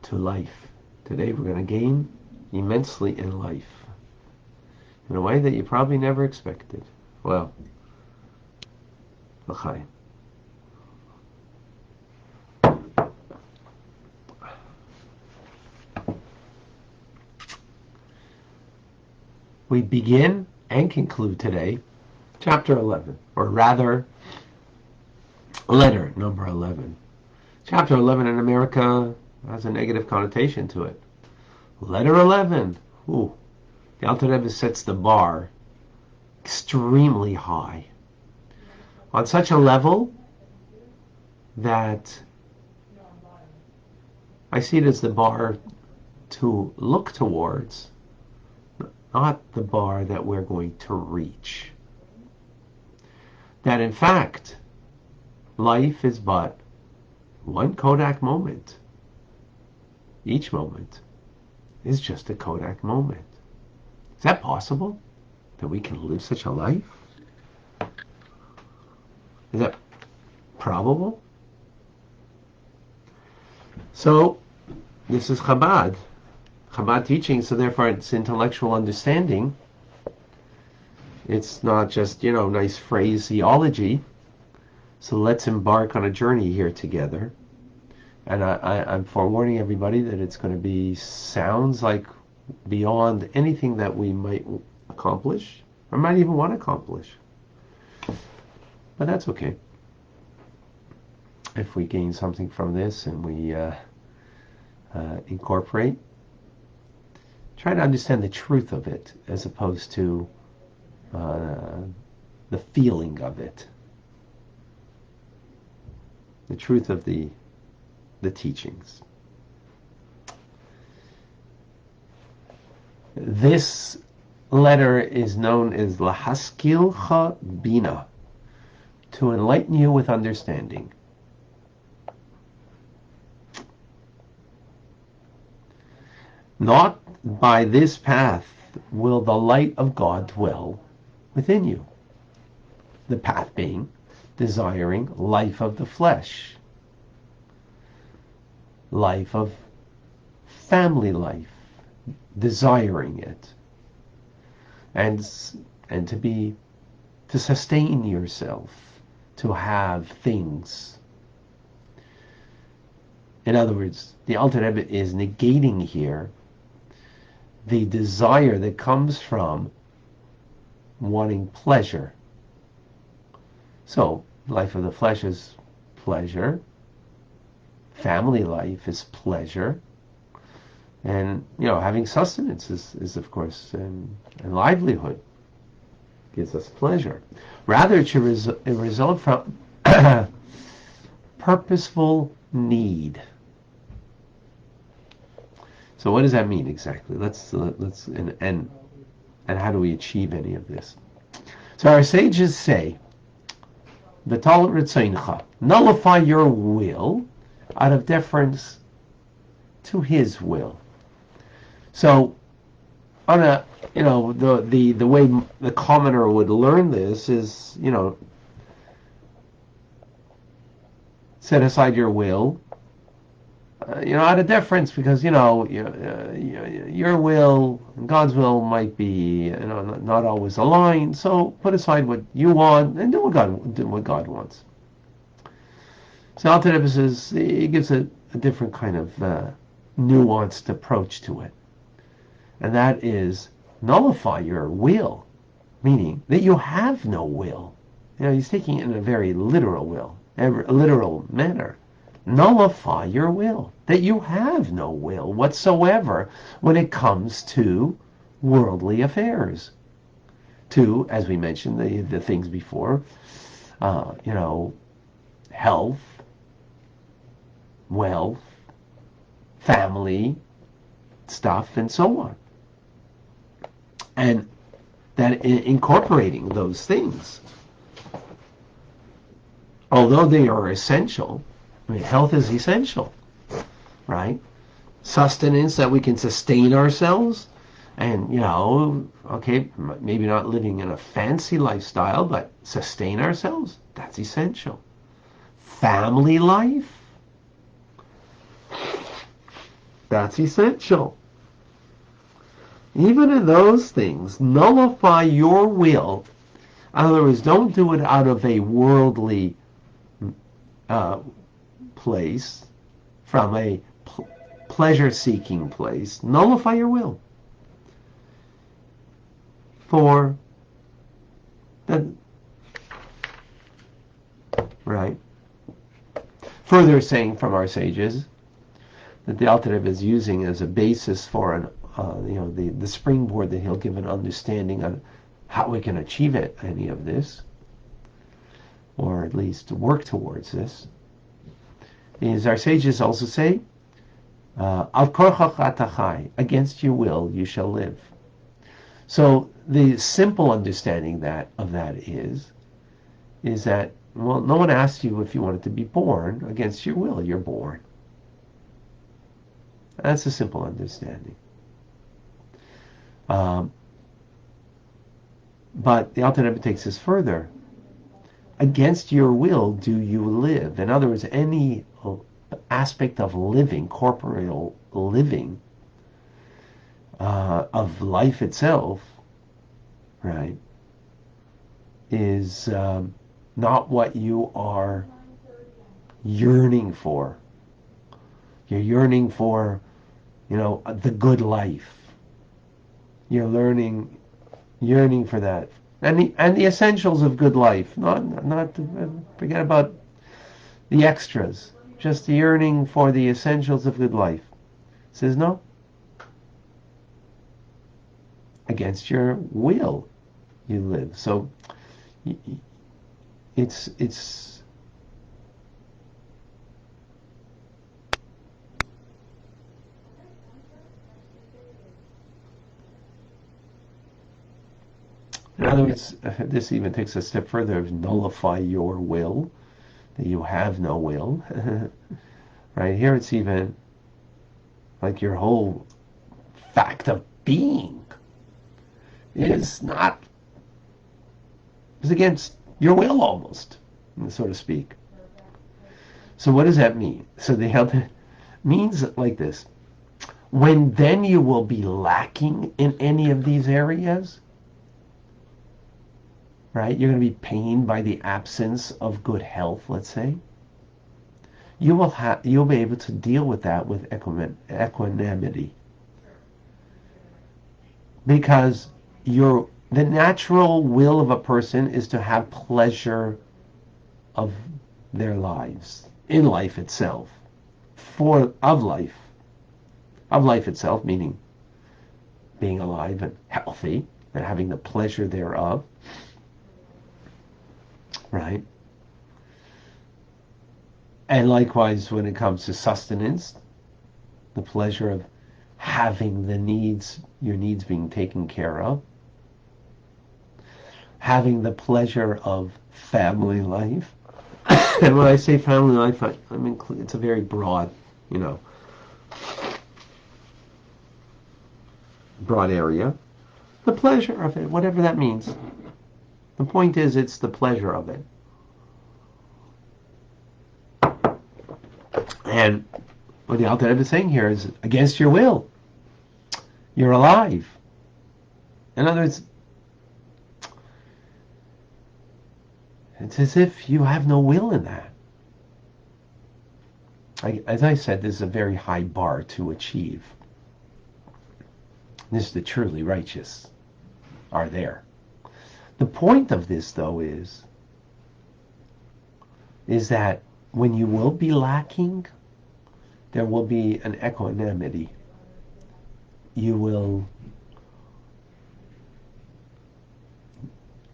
to life. Today we're going to gain immensely in life in a way that you probably never expected. Well, l'chaim. We begin and conclude today chapter 11, or rather, letter number 11. Chapter 11 in America has a negative connotation to it. Letter 11. Ooh. The Alter Rebbe sets the bar extremely high, on such a level that I see it as the bar to look towards, not the bar that we're going to reach. That in fact, life is but one kodak moment. Each moment is just a kodak moment. Is that possible? That we can live such a life? Is that probable? So, this is Chabad teaching, so therefore it's intellectual understanding. It's not just, nice phraseology. So let's embark on a journey here together. And I'm forewarning everybody that it's going to sounds like beyond anything that we might accomplish, or might even want to accomplish. But that's okay. If we gain something from this and we incorporate, try to understand the truth of it as opposed to the feeling of it. The truth of the teachings. This letter is known as Lahaskilcha Bina, to enlighten you with understanding. Not by this path will the light of God dwell within you. The path being desiring life of the flesh, life of family life, desiring it, and to sustain yourself, to have things. In other words, the Alter Rebbe is negating here the desire that comes from wanting pleasure. So, life of the flesh is pleasure, family life is pleasure, and having sustenance is of course and livelihood gives us pleasure. Rather, it should result from purposeful need. So what does that mean exactly? Let's and how do we achieve any of this? So our sages say, "V'tal ritzoncha," nullify your will out of deference to His will. So, on a the way the commoner would learn this is set aside your will. Out of deference, because your will and God's will might be not always aligned. So put aside what you want and do what God wants. So Alter Rebbe says he gives a different kind of nuanced approach to it, and that is nullify your will, meaning that you have no will. He's taking it in a very literal manner. Nullify your will, that you have no will whatsoever when it comes to worldly affairs, to, as we mentioned the things before, health, wealth, family stuff, and so on. And that incorporating those things, although they are essential, health is essential, right? Sustenance, that we can sustain ourselves, and maybe not living in a fancy lifestyle, but sustain ourselves, that's essential. Family life, That's essential. Even in those things, nullify your will. In other words, don't do it out of a worldly place, from a pleasure-seeking place. Nullify your will. For the right. Further saying from our sages that the Alter Rebbe is using as a basis for an the springboard that he'll give an understanding on how we can achieve it, any of this, or at least work towards this, is our sages also say, Al korchach atachai, against your will you shall live. So the simple understanding of that is that, well, no one asked you if you wanted to be born. Against your will, you're born. That's a simple understanding. But the Alter Rebbe takes this further. Against your will do you live. In other words, any aspect of living, corporeal living, of life itself, right, is not what you are yearning for. You're yearning for, the good life. You're yearning for that, and the essentials of good life. Not forget about the extras. Just yearning for the essentials of good life. It says no. Against your will, you live. So it's in other words, this even takes a step further of nullify your will, that you have no will. Right here it's even like your whole fact of being is against your will almost, so to speak. So what does that mean? So the other means like this. When then you will be lacking in any of these areas, right? You're going to be pained by the absence of good health, let's say. You'll be able to deal with that with equanimity. Because the natural will of a person is to have pleasure of their lives, in life itself, of life itself, meaning being alive and healthy and having the pleasure thereof, right? And likewise, when it comes to sustenance, the pleasure of having your needs being taken care of, having the pleasure of family life. And when I say family life, I mean it's a very broad, broad area. The pleasure of it, whatever that means. The point is, it's the pleasure of it. And what the Alter Rebbe is saying here is, against your will, you're alive. In other words, it's as if you have no will in that. As I said, this is a very high bar to achieve. This is the truly righteous are there. The point of this, though, is that when you will be lacking, there will be an equanimity. You will,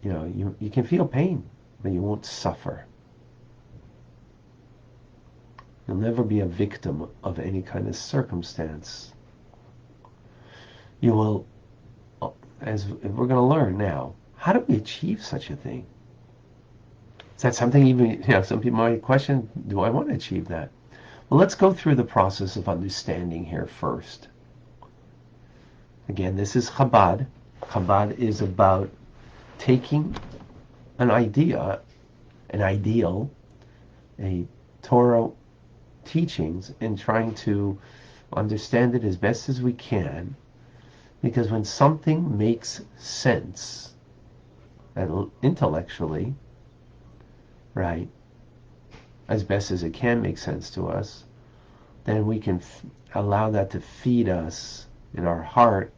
you can feel pain, but you won't suffer. You'll never be a victim of any kind of circumstance. You will, as we're going to learn now, how do we achieve such a thing? Is that something even, some people might question, do I want to achieve that? Well, let's go through the process of understanding here first. Again, this is Chabad. Chabad is about taking an idea, an ideal, a Torah teachings, and trying to understand it as best as we can, because when something makes sense intellectually, right, as best as it can make sense to us, then we can allow that to feed us in our heart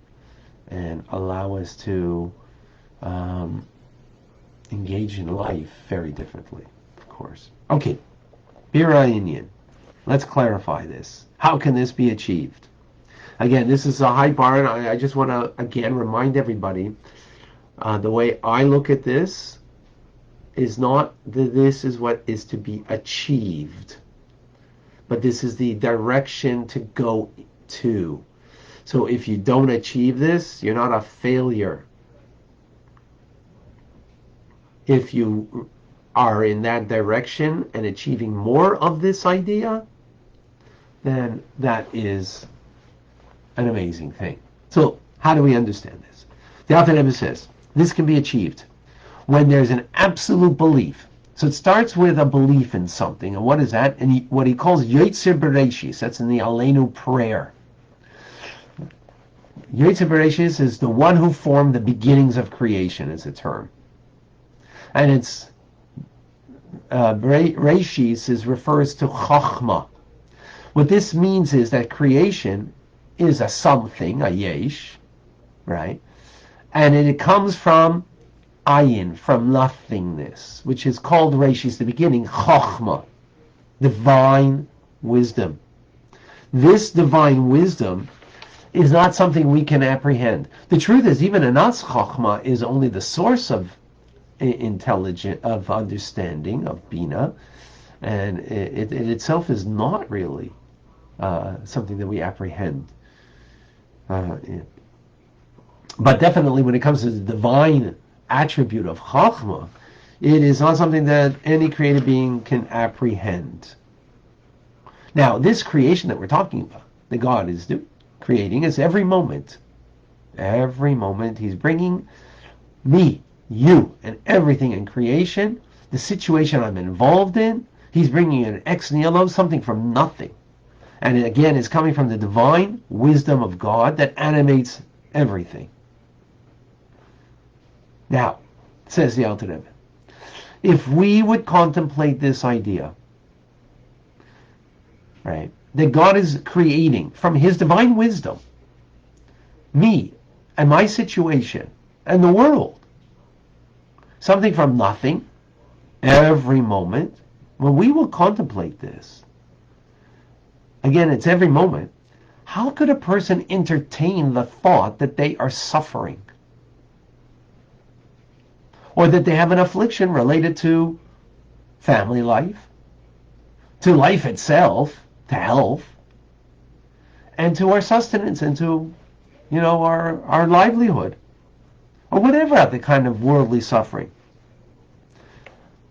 and allow us to engage in life very differently, of course. Okay, Bira Inyan. Let's clarify this. How can this be achieved? Again, this is a high bar, and I just want to, again, remind everybody, the way I look at this is not that this is what is to be achieved, but this is the direction to go to. So if you don't achieve this, you're not a failure. If you are in that direction and achieving more of this idea, then that is an amazing thing. So how do we understand this? The Alter Rebbe says this can be achieved when there's an absolute belief. So it starts with a belief in something. And what is that? And what he calls Yotzer Bereshis. That's in the Aleinu prayer. Yotzer Bereshis is the one who formed the beginnings of creation, is a term. And it's Bereshis refers to Chachma. What this means is that creation is a something, a yesh, right? And it comes from ayin, from nothingness, which is called Reshis, the beginning, Chachma, divine wisdom. This divine wisdom is not something we can apprehend. The truth is, even a Nas Chachma is only the source of intelligence, of understanding, of Bina, and it itself is not really something that we apprehend. But definitely when it comes to the divine attribute of Chachma, it is not something that any created being can apprehend. Now, this creation that we're talking about, that God is creating, is every moment. Every moment He's bringing me, you, and everything in creation, the situation I'm involved in, He's bringing an ex nihilo, something from nothing. And it, again, is coming from the divine wisdom of God that animates everything. Now, says the Alter Rebbe, if we would contemplate this idea, right, that God is creating from His divine wisdom me and my situation and the world, something from nothing, every moment, when we will contemplate this, again, it's every moment, how could a person entertain the thought that they are suffering? Or that they have an affliction related to family life, to life itself, to health, and to our sustenance, and to, our livelihood, or whatever the kind of worldly suffering.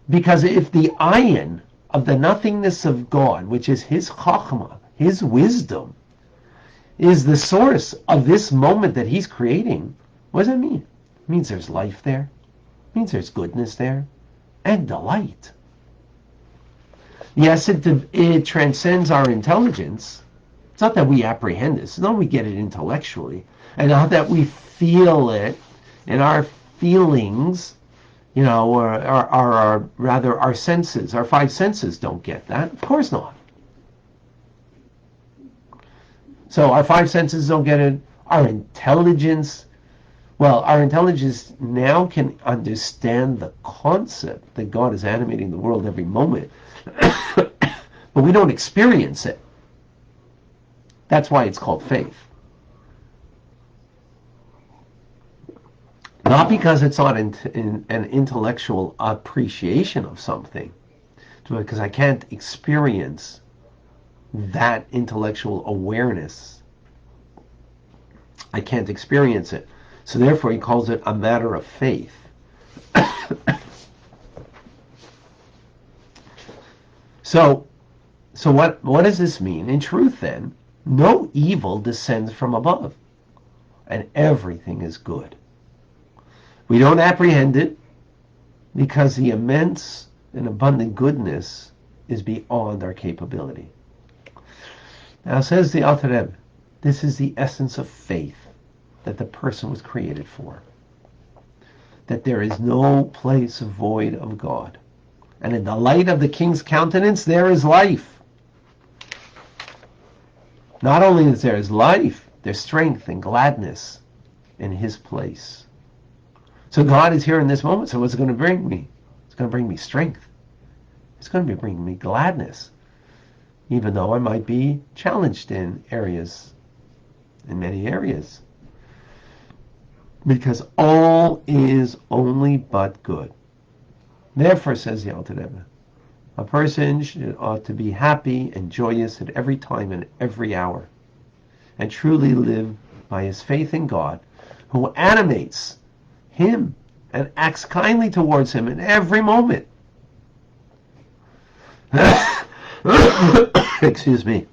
Because if the ayin of the nothingness of God, which is His chachma, His wisdom, is the source of this moment that He's creating, what does that mean? It means there's life there. It means there's goodness there, and delight. Yes, it transcends our intelligence. It's not that we apprehend this. It's not that we get it intellectually, and not that we feel it in our feelings, or rather our senses, our five senses don't get that. Of course not. So our five senses don't get it. Our intelligence now can understand the concept that God is animating the world every moment, but we don't experience it. That's why it's called faith. Not because it's not in an intellectual appreciation of something, because I can't experience that intellectual awareness. I can't experience it. So therefore he calls it a matter of faith. So what does this mean? In truth then, no evil descends from above, and everything is good. We don't apprehend it because the immense and abundant goodness is beyond our capability. Now says the Alter Rebbe, this is the essence of faith that the person was created for. That there is no place void of God. And in the light of the King's countenance, there is life. Not only is there life, there's strength and gladness in his place. So God is here in this moment. So what's it going to bring me? It's going to bring me strength. It's going to be bringing me gladness. Even though I might be challenged in many areas. Because all is only but good. Therefore, says the Alter Rebbe, a person ought to be happy and joyous at every time and every hour, and truly live by his faith in God, who animates him and acts kindly towards him in every moment. Excuse me.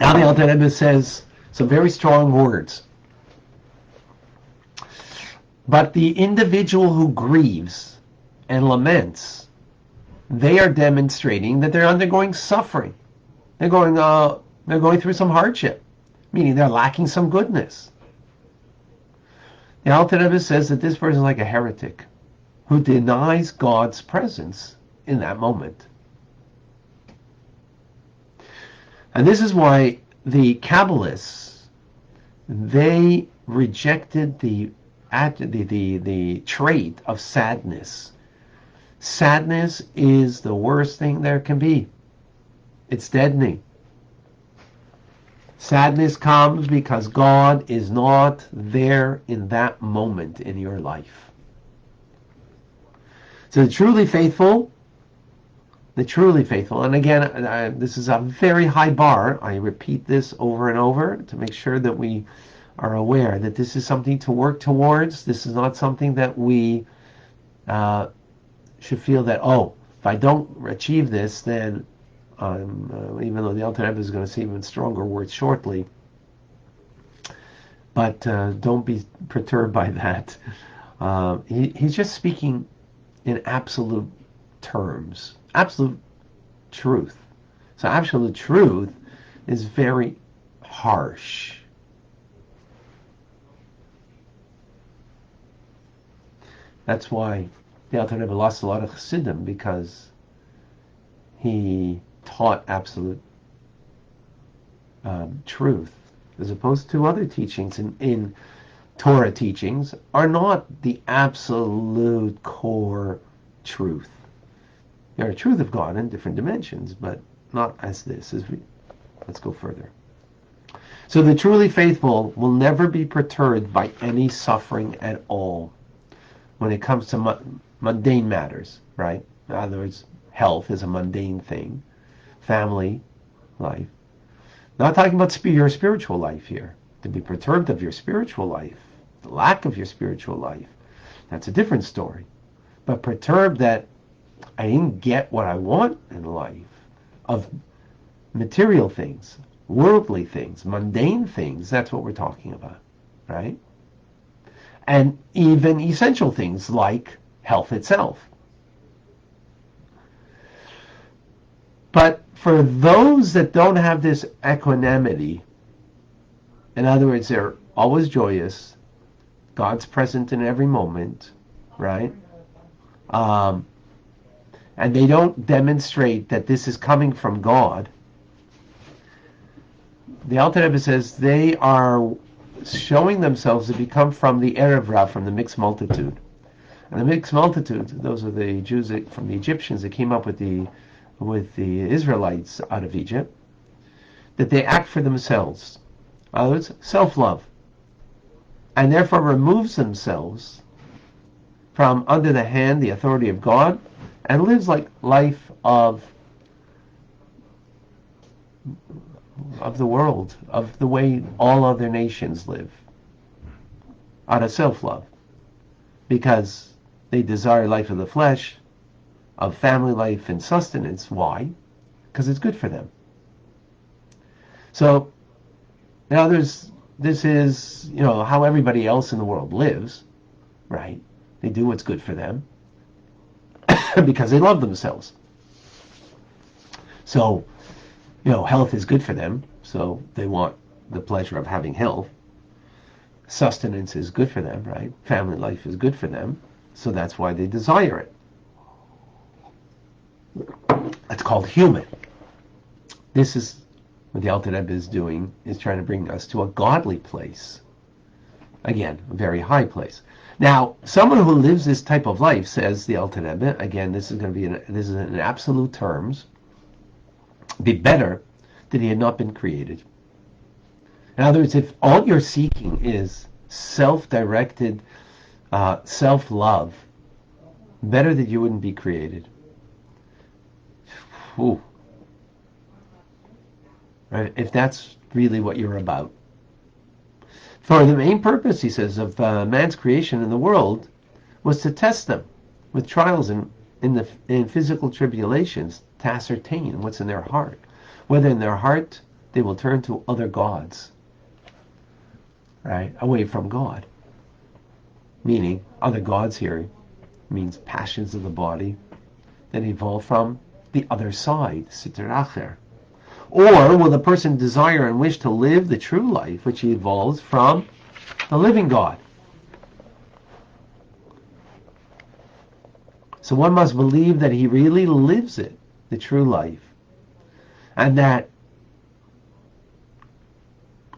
Now the Alter Rebbe says some very strong words. But the individual who grieves and laments, they are demonstrating that they're undergoing suffering. They're going through some hardship, meaning they're lacking some goodness. The Alter Rebbe says that this person is like a heretic who denies God's presence in that moment. And this is why the Kabbalists, they rejected the trait of sadness. Sadness is the worst thing there can be. It's deadening. Sadness comes because God is not there in that moment in your life. So the truly faithful, and again, this is a very high bar. I repeat this over and over to make sure that we are aware that this is something to work towards. This is not something that we should feel that, if I don't achieve this, then even though the Alter Rebbe is going to say even stronger words shortly, but don't be perturbed by that. He's just speaking in absolute terms, absolute truth. So absolute truth is very harsh. That's why the Alter Rebbe lost a lot of Chassidim, because he taught absolute truth, as opposed to other teachings in Torah teachings are not the absolute core truth. They're a truth of God in different dimensions, but not as this. Let's go further. So the truly faithful will never be perturbed by any suffering at all when it comes to mundane matters, right? In other words, health is a mundane thing. Family, life. Not talking about your spiritual life here. To be perturbed of your spiritual life, the lack of your spiritual life, that's a different story. But perturbed that I didn't get what I want in life, of material things, worldly things, mundane things, that's what we're talking about, right? And even essential things like health itself. But for those that don't have this equanimity, in other words, they're always joyous, God's present in every moment, right? And they don't demonstrate that this is coming from God. The Alter Rebbe says they are showing themselves to become from the Erev Rav, from the mixed multitude. And the mixed multitude, those are the Jews from the Egyptians that came up with the Israelites out of Egypt, that they act for themselves. In other words, self-love. And therefore removes themselves from under the hand, the authority of God, and lives like life of the world, of the way all other nations live, out of self-love, because they desire life of the flesh, of family life and sustenance. Why? Because it's good for them. So now this is, how everybody else in the world lives, right? They do what's good for them because they love themselves. So, health is good for them, so they want the pleasure of having health. Sustenance is good for them, right? Family life is good for them, so that's why they desire it. It's called human. This is what the Alter Rebbe is doing, is trying to bring us to a godly place. Again, a very high place. Now, someone who lives this type of life, says the Alter Rebbe, again, this is in absolute terms, be better that he had not been created. In other words, if all you're seeking is self-directed self-love, better that you wouldn't be created. Ooh. Right? If that's really what you're about. For the main purpose, he says, of man's creation in the world was to test them with trials in physical tribulations, to ascertain what's in their heart. Whether in their heart they will turn to other gods, right, away from God. Meaning, other gods here means passions of the body that evolve from the other side, Sitra Acher. Or will the person desire and wish to live the true life which evolves from the living God? So one must believe that he really lives it, the true life, and that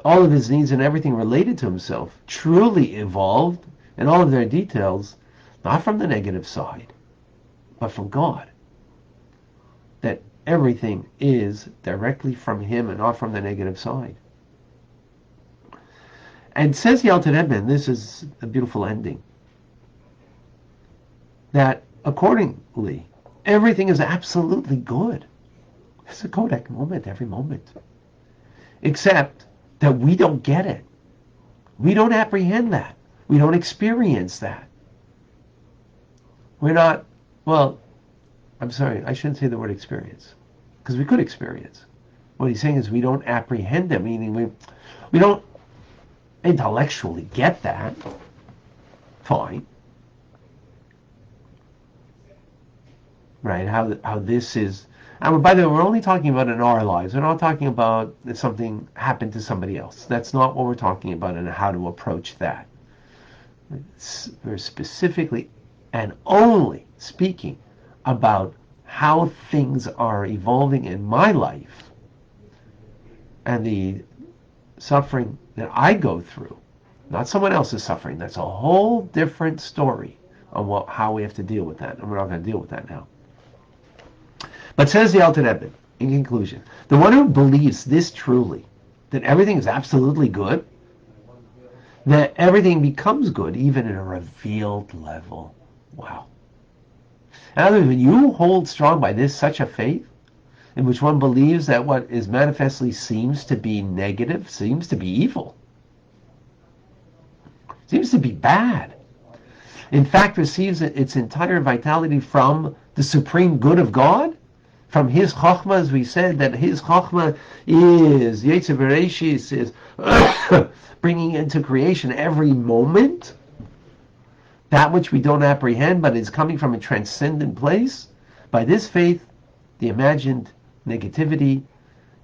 all of his needs and everything related to himself truly evolved in all of their details, not from the negative side, but from God. That everything is directly from him and not from the negative side. And says the Alter Rebbe, and this is a beautiful ending, that accordingly, everything is absolutely good. It's a kodak moment every moment. Except that we don't get it. We don't apprehend that. We don't experience that. We're not, well, I'm sorry, I shouldn't say the word experience, because we could experience. What he's saying is we don't apprehend it, meaning we don't intellectually get that. Fine. Right, how this is, and by the way, we're only talking about in our lives. We're not talking about if something happened to somebody else. That's not what we're talking about and how to approach that. We're specifically and only speaking about how things are evolving in my life and the suffering that I go through, not someone else's suffering. That's a whole different story on how we have to deal with that, and we're not going to deal with that now. But says the Alter Rebbe, in conclusion, the one who believes this truly, that everything is absolutely good, that everything becomes good even at a revealed level. Wow. In other words, when you hold strong by this such a faith, in which one believes that what is manifestly seems to be negative, seems to be evil, seems to be bad, in fact receives its entire vitality from the supreme good of God, from his Chokhmah, as we said, that his Chokhmah is, Yetzer Bereshis is bringing into creation every moment, that which we don't apprehend, but is coming from a transcendent place. By this faith, the imagined negativity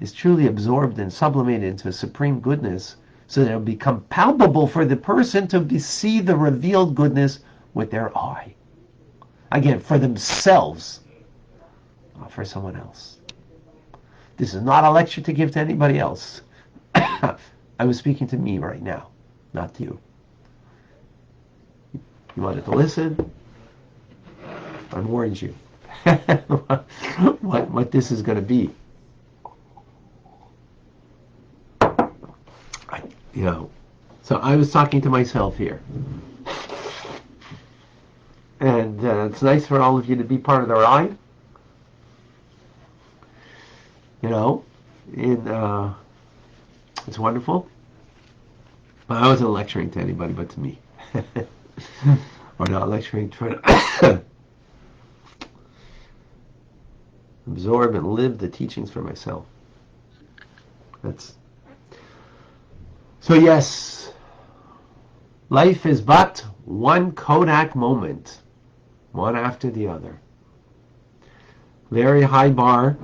is truly absorbed and sublimated into a supreme goodness, so that it will become palpable for the person to see the revealed goodness with their eye. Again, for themselves, not for someone else. This is not a lecture to give to anybody else. I was speaking to me right now, not to you. You wanted to listen? I warned you what this is going to be. So I was talking to myself here. And it's nice for all of you to be part of the ride. It's wonderful. But I wasn't lecturing to anybody but to me. Or not lecturing, trying to absorb and live the teachings for myself. So yes, life is but one kodak moment, one after the other. Very high bar,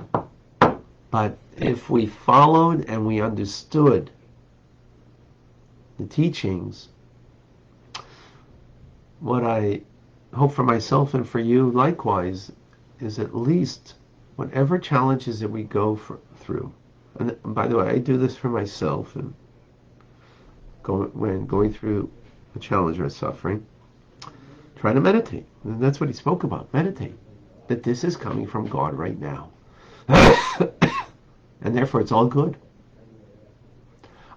But if we followed and we understood the teachings, what I hope for myself and for you likewise is at least whatever challenges that we go through. And by the way, I do this for myself, and when going through a challenge or a suffering, try to meditate. And that's what he spoke about, meditate. That this is coming from God right now. And therefore it's all good.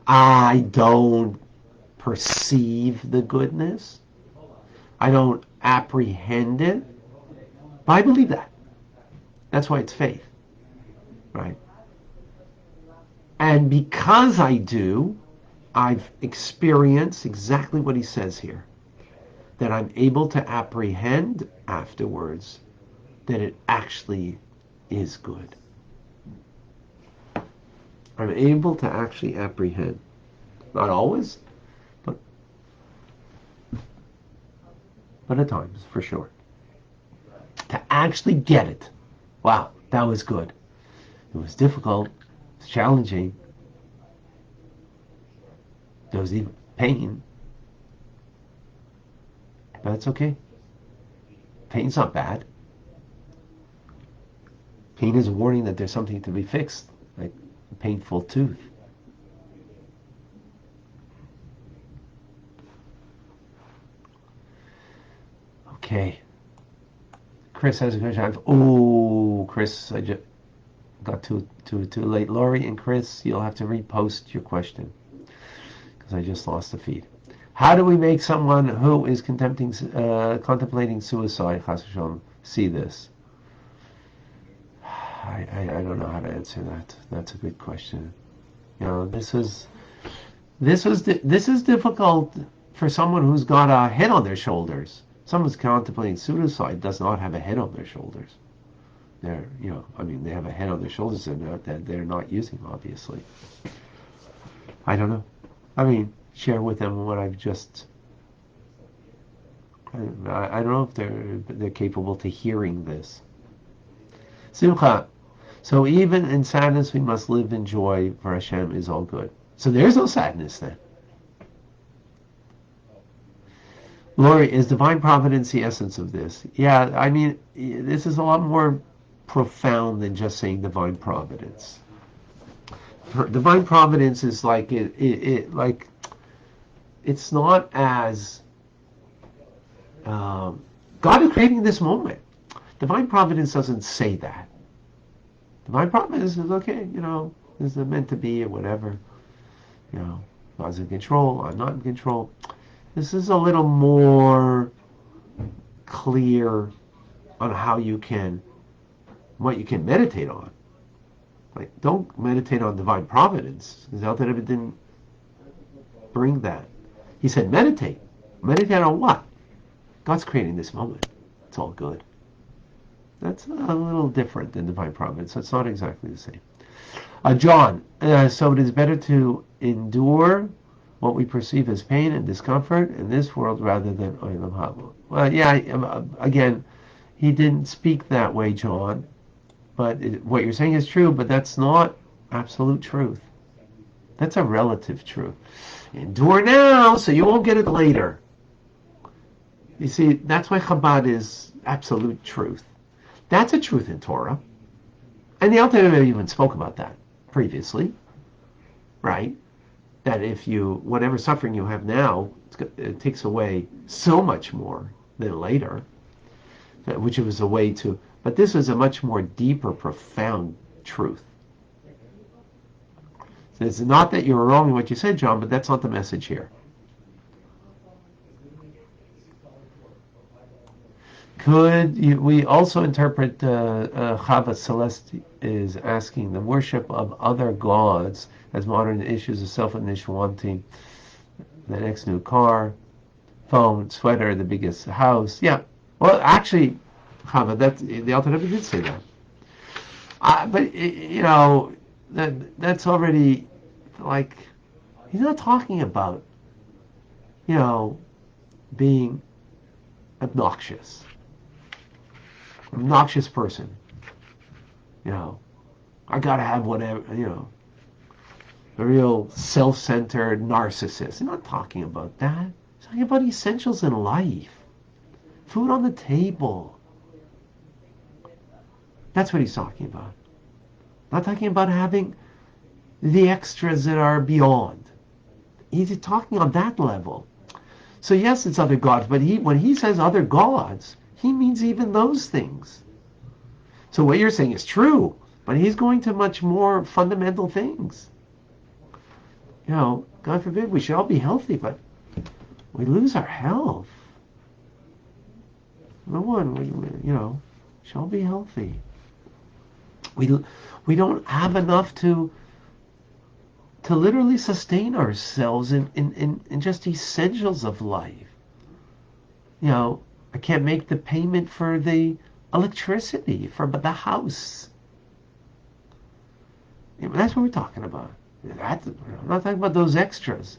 I don't perceive the goodness. I don't apprehend it. But I believe that. That's why it's faith. Right? And because I do, I've experienced exactly what he says here. That I'm able to apprehend afterwards that it actually is good. I'm able to actually apprehend. Not always, but at times, for sure. To actually get it. Wow, that was good. It was difficult. It was challenging. There was even pain. But it's okay. Pain's not bad. Pain is a warning that there's something to be fixed, like a painful tooth. Okay. Chris has a question. Chris, I just got too late. Laurie and Chris, you'll have to repost your question because I just lost the feed. How do we make someone who is contemplating suicide, Chas v'shalom, see this? I don't know how to answer that. That's a good question. You know, this is difficult for someone who's got a head on their shoulders. Someone who's contemplating suicide does not have a head on their shoulders. They have a head on their shoulders that they're not using, obviously. I don't know. I mean, share with them what I've just. I don't know if they're capable to hearing this. Simcha. So even in sadness, we must live in joy, for Hashem is all good. So there's no sadness then. Lori, is divine providence the essence of this? Yeah, I mean, this is a lot more profound than just saying divine providence. Divine providence is like it's not as God is creating this moment. Divine providence doesn't say that. Divine providence is okay, is it meant to be or whatever. God's in control, I'm not in control. This is a little more clear on what you can meditate on. Like, don't meditate on divine providence, because Alter Rebbe didn't bring that. He said meditate. Meditate on what? God's creating this moment. It's all good. That's a little different than divine providence. So it's not exactly the same. John, so it is better to endure what we perceive as pain and discomfort in this world rather than Olam Haba. Well, yeah, again, he didn't speak that way, John. But what you're saying is true, but that's not absolute truth. That's a relative truth. Endure now so you won't get it later. You see, that's why Chabad is absolute truth. That's a truth in Torah. And the Alter Rebbe even spoke about that previously, right? That if whatever suffering you have now, it takes away so much more than later, which was a way to, but this is a much more deeper, profound truth. So it's not that you're wrong in what you said, John, but that's not the message here. Could we also interpret Chava Celeste is asking the worship of other gods as modern issues of self-initial wanting, the next new car, phone, sweater, the biggest house? Yeah. Well, actually, Chava, the Alter Rebbe did say that. But that's already like he's not talking about being obnoxious person, I gotta have whatever, a real self-centered narcissist. I'm not talking about that. I'm talking about essentials in life. Food on the table. That's what he's talking about. Not talking about having the extras that are beyond. He's talking on that level. So yes, it's other gods, but when he says other gods, he means even those things. So what you're saying is true, but he's going to much more fundamental things. God forbid we should all be healthy, but we lose our health. No one, we should all be healthy. We don't have enough to literally sustain ourselves in just essentials of life. I can't make the payment for the electricity for the house. That's what we're talking about. I'm not talking about those extras.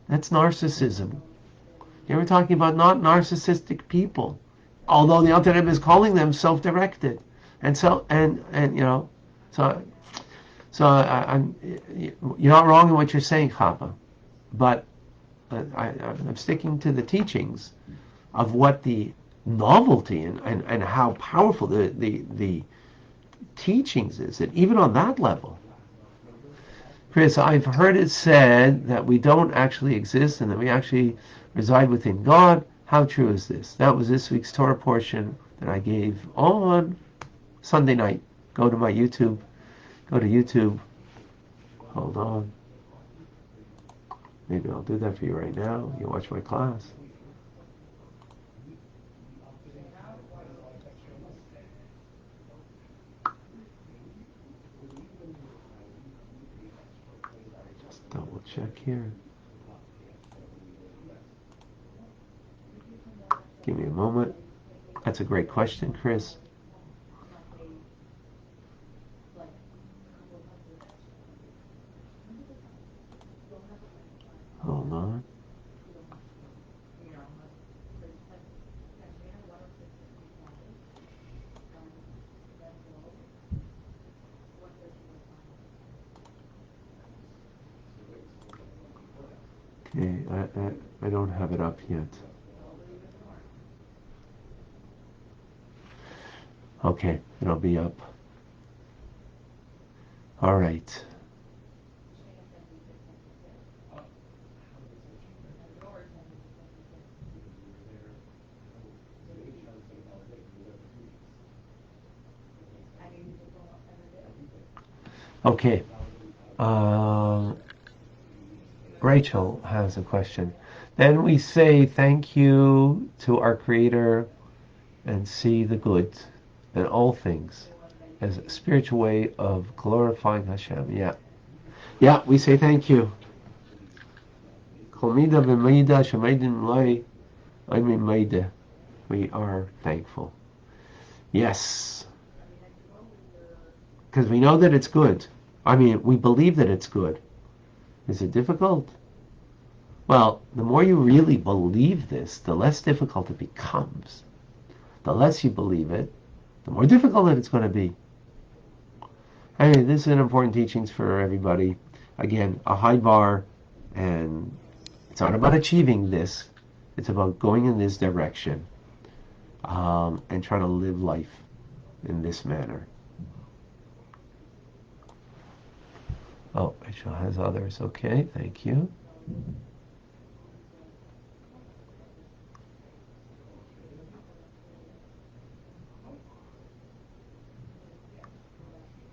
That's narcissism. We're talking about not narcissistic people, although the Alter Rebbe is calling them self-directed, and so you're not wrong in what you're saying, Chapa, but I'm sticking to the teachings of what the novelty and how powerful the teachings is, that even on that level. Chris, I've heard it said that we don't actually exist and that we actually reside within God. How true is this? That was this week's Torah portion that I gave on Sunday night. Go to my YouTube. Go to YouTube. Hold on. Maybe I'll do that for you right now. You watch my class. Just double check here. Give me a moment. That's a great question, Chris. Hold on. Okay, I don't have it up yet. Okay, it'll be up. All right. Okay. Rachel has a question. Then we say thank you to our Creator and see the good in all things as a spiritual way of glorifying Hashem. Yeah, we say thank you. We are thankful. Yes. Because we know that it's good. We believe that it's good. Is it difficult? Well, the more you really believe this, the less difficult it becomes. The less you believe it, the more difficult it's going to be. This is an important teachings for everybody. Again, a high bar, and it's not about achieving this. It's about going in this direction and trying to live life in this manner. Oh, Rachel has others. Okay, thank you.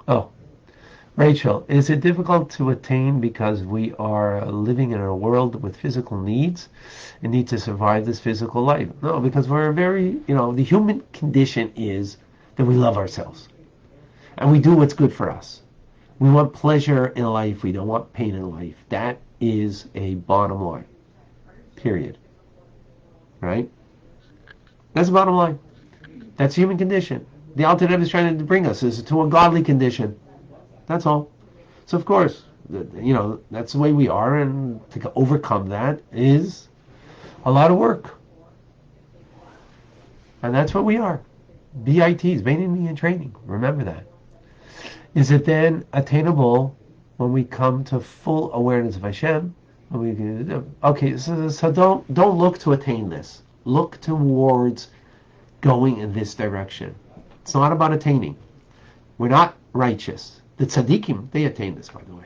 Oh, Rachel, is it difficult to attain because we are living in a world with physical needs and need to survive this physical life? No, because we're the human condition is that we love ourselves and we do what's good for us. We want pleasure in life. We don't want pain in life. That is a bottom line. Period. Right? That's the bottom line. That's the human condition. The Alter Rebbe is trying to bring us is to a godly condition. That's all. So of course, that's the way we are, and to overcome that is a lot of work. And that's what we are. BITs, Baiting Me in Training. Remember that. Is it then attainable when we come to full awareness of Hashem? Okay, so don't look to attain this. Look towards going in this direction. It's not about attaining. We're not righteous. The tzaddikim, they attain this, by the way.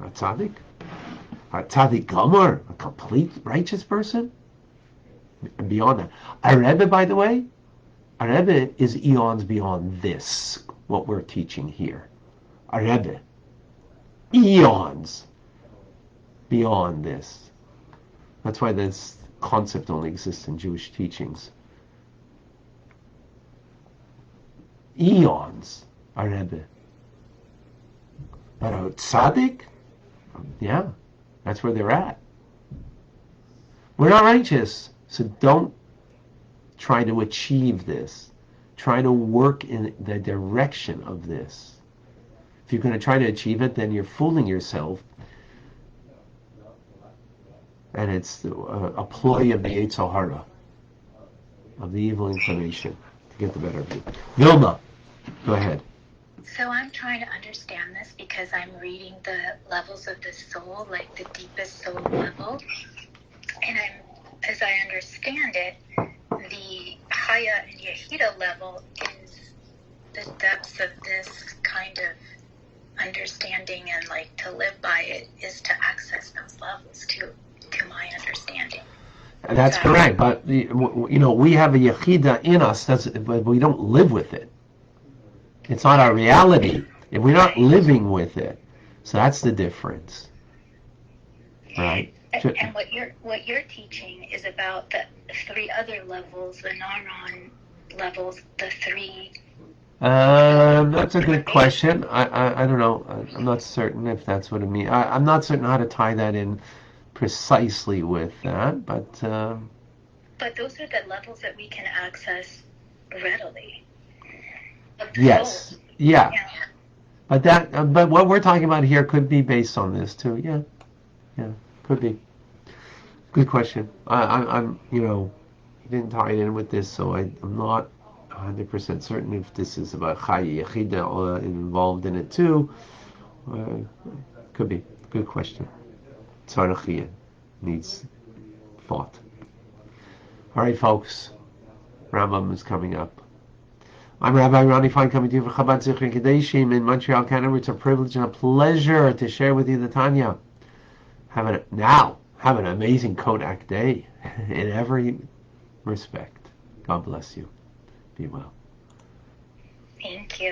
A tzaddik, gomer, a complete righteous person, and beyond that. A Rebbe, by the way, a Rebbe is eons beyond this, what we're teaching here. A Rebbe, eons beyond this. That's why this concept only exists in Jewish teachings. Eons, a Rebbe. But a tzaddik, yeah, that's where they're at. We're not righteous, so don't try to achieve this. Try to work in the direction of this. If you're going to try to achieve it, then you're fooling yourself. And it's a ploy of the Yetzer Hara, of the evil inclination, to get the better of you. Vilma, go ahead. So I'm trying to understand this because I'm reading the levels of the soul, like the deepest soul level. And as I understand it, the Chaya and Yehida level is the depths of this kind of understanding, and like to live by it is to access those levels to my understanding. That's correct, but we have a Yehida in us, but we don't live with it. It's not our reality if we're not living with it. So that's the difference, right? And what you're teaching is about the three other levels, the Naran levels, the three. That's a good question. I don't know. I'm not certain if that's what it means. I'm not certain how to tie that in precisely with that, but. But those are the levels that we can access readily. Yes. Yeah. But what we're talking about here could be based on this too. Yeah, could be. Good question. I'm didn't tie it in with this, so I'm not 100% certain if this is about Chaya Yechida involved in it too. Could be. Good question. Tzarech needs thought. All right, folks. Rambam is coming up. I'm Rabbi Ronnie Fine, coming to you from Chabad Zichron Kadeshim in Montreal, Canada. It's a privilege and a pleasure to share with you the Tanya. Have an amazing Kodak day in every respect. God bless you. Be well. Thank you.